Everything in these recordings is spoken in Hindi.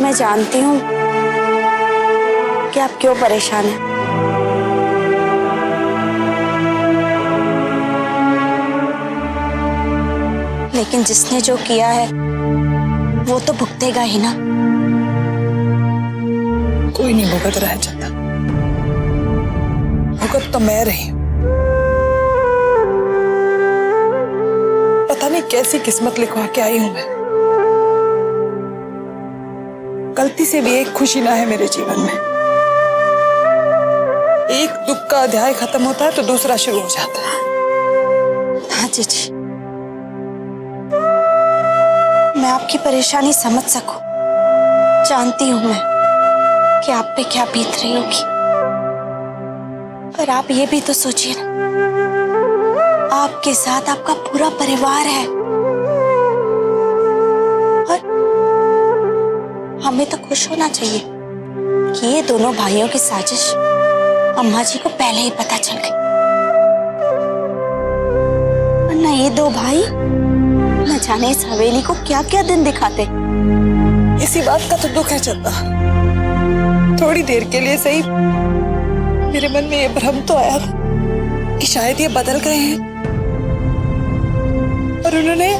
मैं जानती हूँ कि आप क्यों परेशान हैं। लेकिन जिसने जो किया है वो तो भुगतेगा ही ना। कोई नहीं भुगत रहा है चंदा, भुगत तो मैं रही हूं। पता नहीं कैसी किस्मत लिखवा के आई हूं मैं। गलती से भी एक खुशी ना है मेरे जीवन में। एक दुख का अध्याय खत्म होता है तो दूसरा शुरू हो जाता है। हाँ जीजी, मैं आपकी परेशानी समझ सकूं, जानती हूं मैं कि आप पे क्या बीत रही होगी। पर आप ये भी तो सोचिए ना, आपके साथ आपका पूरा परिवार है और हमें तो खुश होना चाहिए कि ये दोनों भाइयों की साजिश अम्मा जी को पहले ही पता चल गई। वरना ये दो भाई न जाने इस हवेली को क्या क्या दिन दिखाते। इसी बात का तो दुख है चंदा। थोड़ी देर के लिए सही मेरे मन में ये भ्रम तो आया था कि शायद ये बदल गए हैं और उन्होंने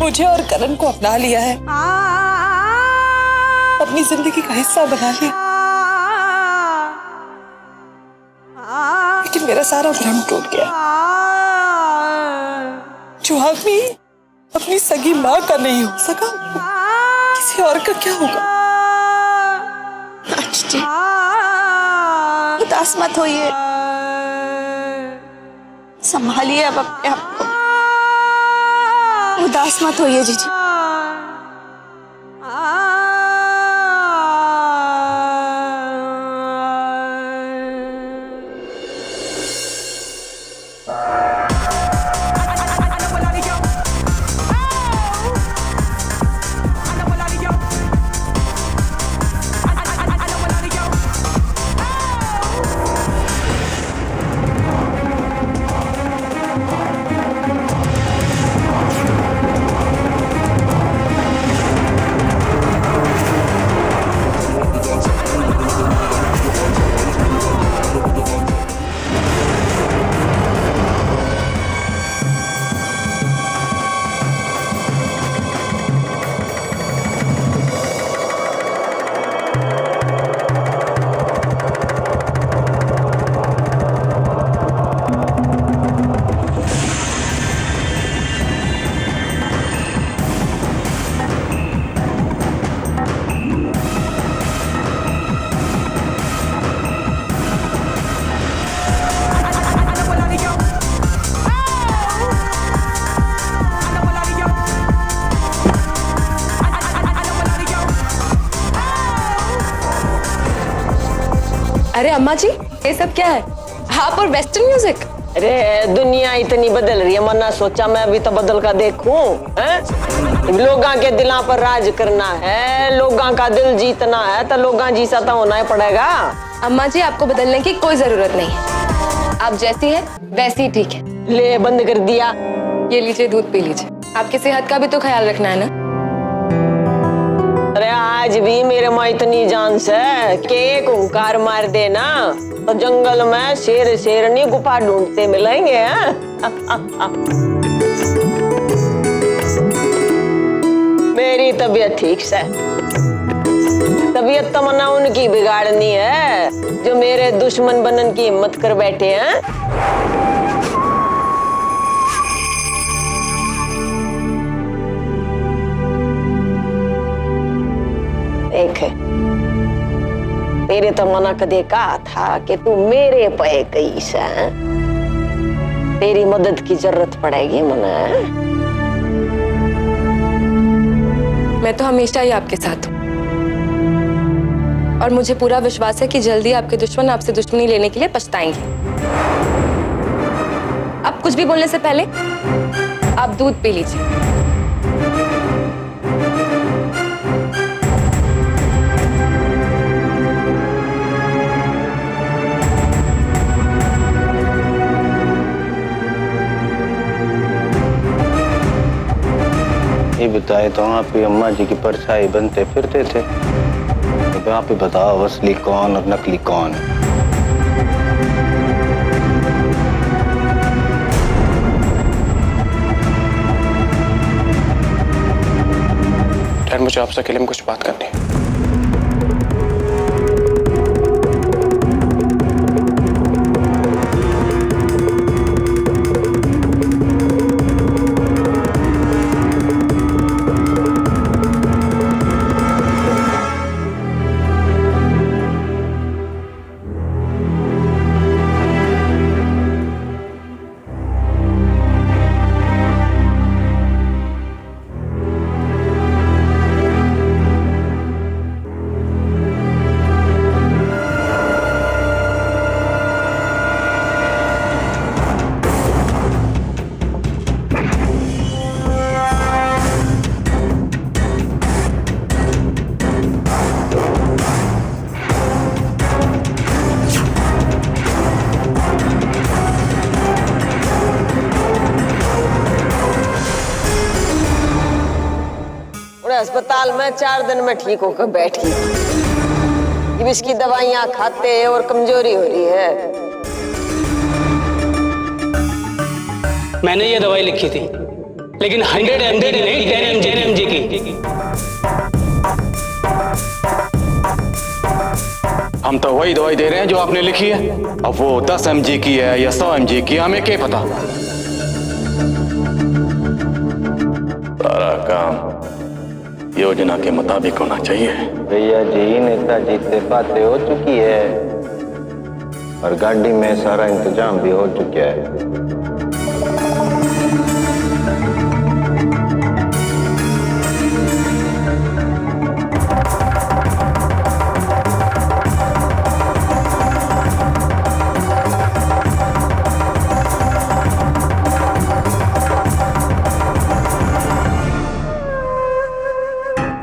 मुझे और करण को अपना लिया है, अपनी जिंदगी का हिस्सा बना लिया। लेकिन मेरा सारा भ्रम टूट गया। जो आदमी अपनी सगी माँ का नहीं हो सका, किसी और का क्या होगा? जी, उदास मत होइए, संभालिए अब अपने आप को। उदास मत होइए जीजी। अरे अम्मा जी, ये सब क्या है? आप और वेस्टर्न म्यूजिक? अरे दुनिया इतनी बदल रही है, मना सोचा मैं भी तो बदल का देखूं। लोगों के दिलों पर राज करना है, लोगों का दिल जीतना है तो लोगों जीसा तो होना ही पड़ेगा। अम्मा जी, आपको बदलने की कोई जरूरत नहीं है। आप जैसी है वैसी ही ठीक है। ले बंद कर दिया। ये लीजिए, दूध पी लीजिए। आपकी सेहत का भी तो ख्याल रखना है ना। अरे आज भी मेरे माँ इतनी जान से कि एक हुंकार मार देना तो जंगल में शेर शेरनी गुफा ढूंढते मिलेंगे। मेरी तबीयत ठीक से, तबीयत तमन्ना उनकी बिगाड़नी है जो मेरे दुश्मन बनने की हिम्मत कर बैठे हैं। देख, तेरे तो मना कदे कहा था कि तू मेरे पे गई से, तेरी मदद की जरूरत पड़ेगी मना। मैं तो हमेशा ही आपके साथ हूँ। और मुझे पूरा विश्वास है कि जल्दी आपके दुश्मन आपसे दुश्मनी लेने के लिए पछताएंगे। अब कुछ भी बोलने से पहले आप दूध पी लीजिए। ये बताए तो आप ही अम्मा जी की परछाई बनते फिरते थे। अब आप ही बताओ असली कौन और नकली कौन। डैड, मुझे आपसे अकेले में कुछ बात करनी है। अस्पताल में 4 दिन में ठीक होकर बैठ गई। अब इसकी दवाइयां खाते हैं और कमजोरी हो रही है। मैंने ये दवाई लिखी थी, लेकिन 100 mg की नहीं, 10 mg की। हम तो वही दवाई दे रहे हैं जो आपने लिखी है। अब वो 10 mg की है या 100 mg की, हमें क्या पता। सारा काम योजना के मुताबिक होना चाहिए। भैया जी, नेताजी से बातें हो चुकी है और गाड़ी में सारा इंतजाम भी हो चुका है।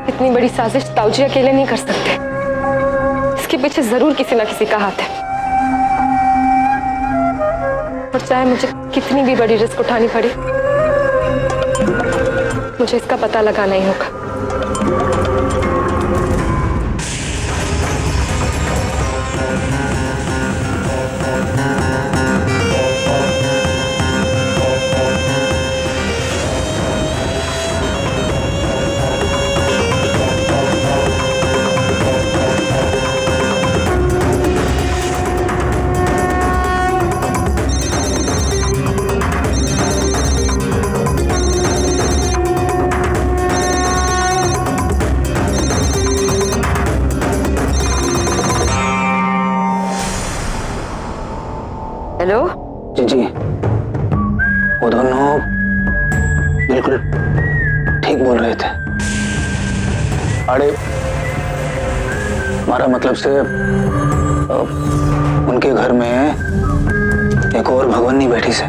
इतनी बड़ी साजिश ताऊजी अकेले नहीं कर सकते। इसके पीछे जरूर किसी ना किसी का हाथ है, और चाहे मुझे कितनी भी बड़ी रिस्क उठानी पड़े, मुझे इसका पता लगाना ही होगा। हेलो जी, वो दोनों बिल्कुल ठीक बोल रहे थे। अरे हमारा मतलब से उनके घर में एक और भगवानी बैठी से।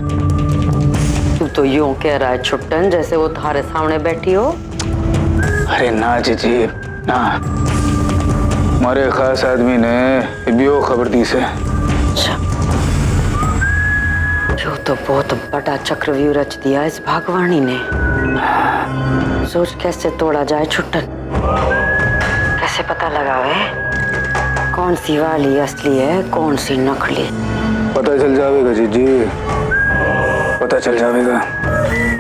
तू तो यूं कह रहा है छुट्टन जैसे वो तुम्हारे सामने बैठी हो। अरे ना जी ना, हमारे खास आदमी ने बियो खबर दी से। जो तो बहुत बड़ा चक्रव्यूह रच दिया इस भागवानी ने। सोच कैसे तोड़ा जाए छुट्टन, कैसे पता लगावे कौन सी वाली असली है कौन सी नकली। पता चल जाएगा जी, पता चल जाएगा।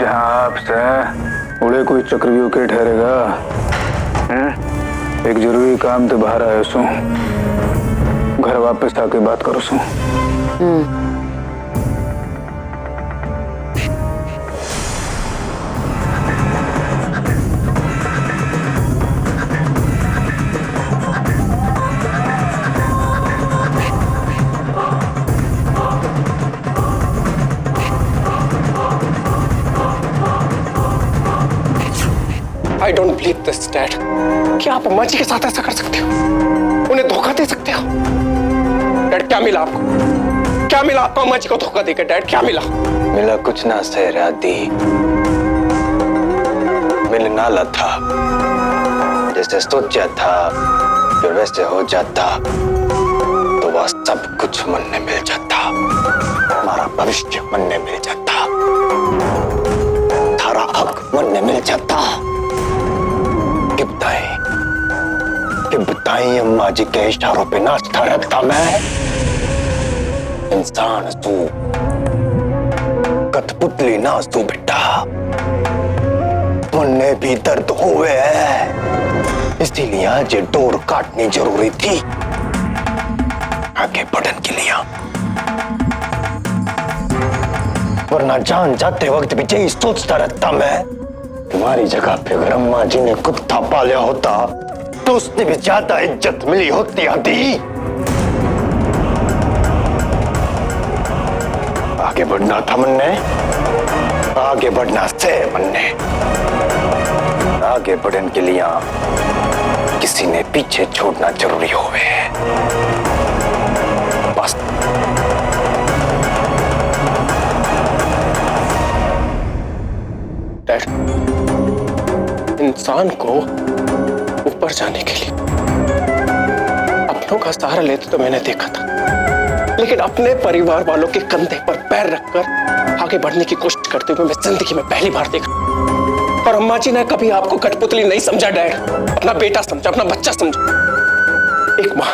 जहाँ आपसे उड़े कोई चक्रव्यूह के ठहरेगा। एक जरूरी काम तो बाहर आयो सो, घर वापस आके बात करो सो। I don't believe this, Dad। क्या आप अम्मा जी के साथ ऐसा कर सकते हो? उन्हें धोखा दे सकते हो? डैड क्या मिला आपको? क्या मिला आपको अम्मा जी को धोखा देकर? डैड क्या मिला? मिला कुछ ना सहरादी, मिलना ला था। जैसे सोचा था फिर वैसे हो जाता तो वह सब कुछ मन में मिल जाता। हमारा भविष्य मन में मिल जाता, थारा हक मन में मिल जाता। कि बताएं अम्मा जी के इशारों पे नाचता रहता मैं। इंसान तू कठपुतली ना तू बेटा, मन में भी दर्द हुए है, इसीलिए आज ये डोर काटनी जरूरी थी आगे बढ़ने के लिए। वरना जान जाते वक्त भी यही सोचता रहता मैं, तुम्हारी जगह पे अगर अम्मा जी ने कुत्ता पाला होता तो उसने भी ज्यादा इज्जत मिली होती। आदि आगे बढ़ना था मन ने, आगे बढ़ना से मन ने। आगे बढ़ने के लिए किसी ने पीछे छोड़ना जरूरी होवे बस। इंसान को ऊपर जाने के लिए अपनों का सहारा लेते तो मैंने देखा था, लेकिन अपने परिवार वालों के कंधे पर पैर रखकर आगे बढ़ने की कोशिश करते हुए मैं जिंदगी में पहली बार देखा। और अम्मा जी ने कभी आपको कठपुतली नहीं समझा डैड, अपना बेटा समझा, अपना बच्चा समझा। एक माँ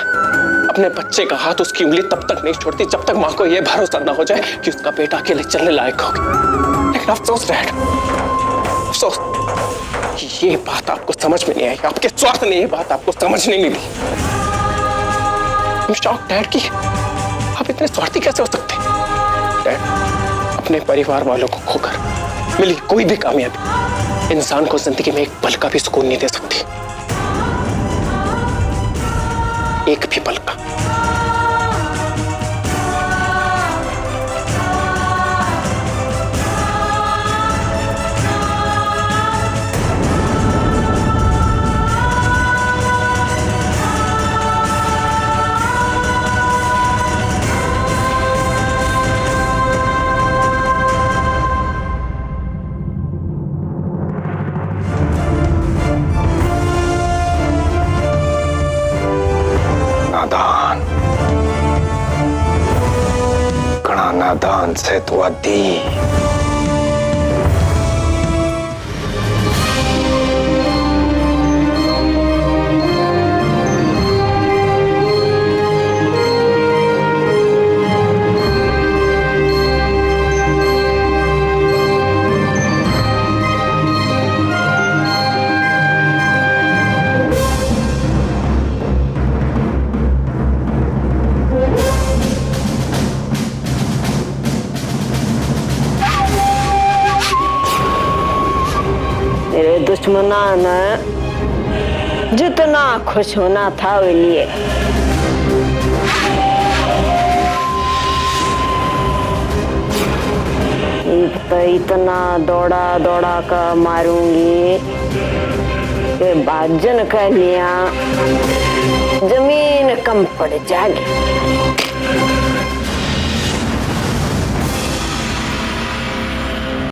अपने बच्चे का हाथ, उसकी उंगली तब तक नहीं छोड़ती जब तक माँ को यह भरोसा ना हो जाए कि उसका बेटा अकेले चलने लायक होगा। लेकिन अफसोस डैड, अफसोस ये बात आपको समझ में नहीं आई, आपके स्वार्थ ने ये बात आपको समझने नहीं दी। I'm shocked डैड कि आप इतने स्वार्थी कैसे हो सकते हैं। डैड, अपने परिवार वालों को खोकर मिली कोई भी कामयाबी इंसान को जिंदगी में एक पल का भी सुकून नहीं दे सकती, एक भी पल का। नादान से तो आदि दुश्मना ने जितना खुश होना था वो लिए। तो इतना दौड़ा दौड़ा कर मारूंगी कि भाजन कह लिया जमीन कम पड़ जाएगी।